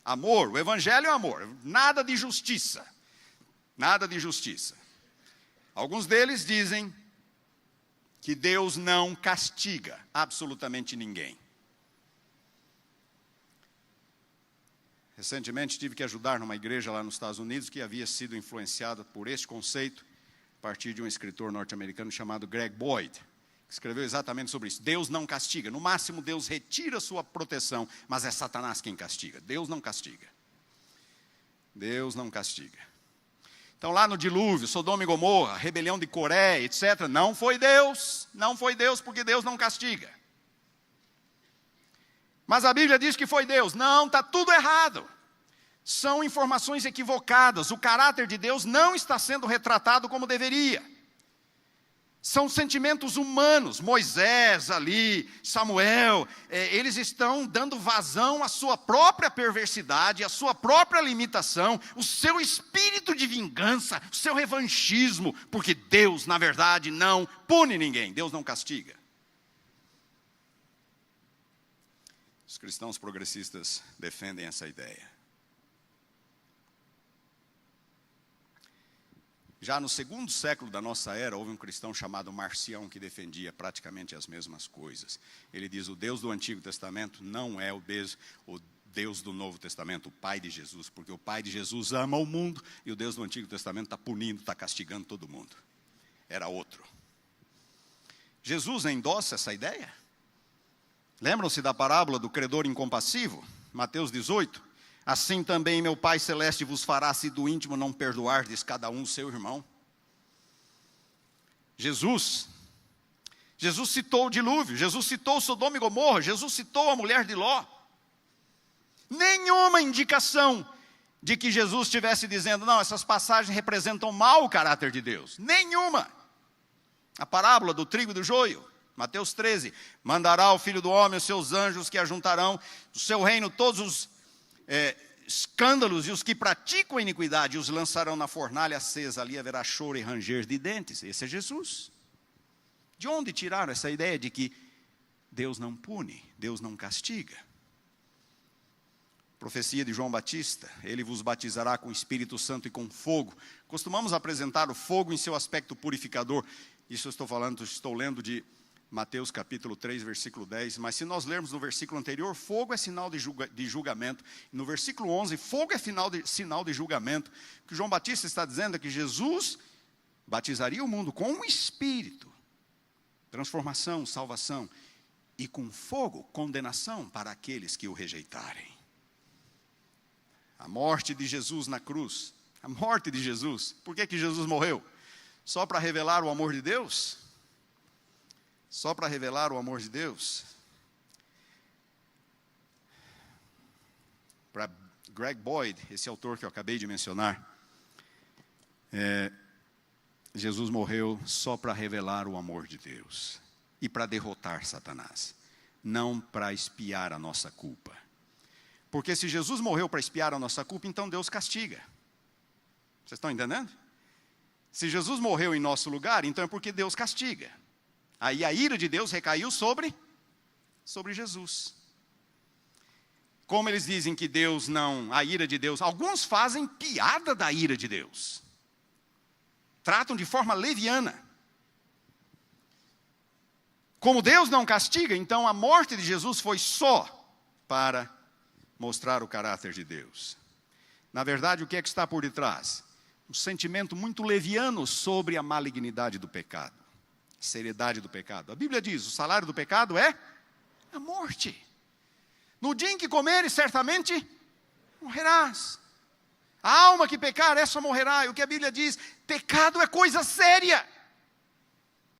Amor, o evangelho é amor, nada de justiça. Nada de justiça. Alguns deles dizem que Deus não castiga absolutamente ninguém. Recentemente tive que ajudar numa igreja lá nos Estados Unidos que havia sido influenciada por este conceito a partir de um escritor norte-americano chamado Greg Boyd, que escreveu exatamente sobre isso. Deus não castiga. No máximo, Deus retira sua proteção, mas é Satanás quem castiga. Deus não castiga. Deus não castiga. Então, lá no dilúvio, Sodoma e Gomorra, rebelião de Coré, etc., não foi Deus, porque Deus não castiga. Mas a Bíblia diz que foi Deus. Não, está tudo errado. São informações equivocadas. O caráter de Deus não está sendo retratado como deveria. São sentimentos humanos. Moisés ali, Samuel, eles estão dando vazão à sua própria perversidade, à sua própria limitação, o seu espírito de vingança, o seu revanchismo, porque Deus, na verdade, não pune ninguém. Deus não castiga. Os cristãos progressistas defendem essa ideia. Já no segundo século da nossa era, houve um cristão chamado Marcião que defendia praticamente as mesmas coisas. Ele diz: o Deus do Antigo Testamento não é o Deus do Novo Testamento, o Pai de Jesus, porque o Pai de Jesus ama o mundo e o Deus do Antigo Testamento está punindo, está castigando todo mundo. Era outro. Jesus endossa essa ideia? Lembram-se da parábola do credor incompassivo? Mateus 18. Assim também meu Pai Celeste vos fará, se do íntimo não perdoardes cada um seu irmão. Jesus citou o dilúvio, Jesus citou Sodoma e Gomorra, Jesus citou a mulher de Ló. Nenhuma indicação de que Jesus estivesse dizendo: não, essas passagens representam mal o caráter de Deus. Nenhuma. A parábola do trigo e do joio. Mateus 13, mandará o Filho do Homem os seus anjos que ajuntarão do seu reino todos os escândalos e os que praticam a iniquidade, os lançarão na fornalha acesa, ali haverá choro e ranger de dentes. Esse é Jesus. De onde tiraram essa ideia de que Deus não pune, Deus não castiga? Profecia de João Batista: ele vos batizará com o Espírito Santo e com fogo. Costumamos apresentar o fogo em seu aspecto purificador. Isso estou lendo de Mateus capítulo 3, versículo 10, mas se nós lermos no versículo anterior, fogo é sinal de julgamento. No versículo 11, fogo é sinal de julgamento. O que João Batista está dizendo é que Jesus batizaria o mundo com um espírito, transformação, salvação, e com fogo, condenação para aqueles que o rejeitarem. A morte de Jesus na cruz, a morte de Jesus. Por que Jesus morreu? Só para revelar o amor de Deus? Só para revelar o amor de Deus? Para Greg Boyd, esse autor que eu acabei de mencionar, Jesus morreu só para revelar o amor de Deus e para derrotar Satanás, não para expiar a nossa culpa. Porque se Jesus morreu para expiar a nossa culpa, então Deus castiga. Vocês estão entendendo? Se Jesus morreu em nosso lugar, então é porque Deus castiga. Aí a ira de Deus recaiu sobre Jesus. Como eles dizem que Deus não, a ira de Deus, alguns fazem piada da ira de Deus. Tratam de forma leviana. Como Deus não castiga, então a morte de Jesus foi só para mostrar o caráter de Deus. Na verdade, o que é que está por detrás? Um sentimento muito leviano sobre a malignidade do pecado. Seriedade do pecado. A Bíblia diz: o salário do pecado é a morte. No dia em que comeres, certamente morrerás. A alma que pecar, essa morrerá. E o que a Bíblia diz? Pecado é coisa séria.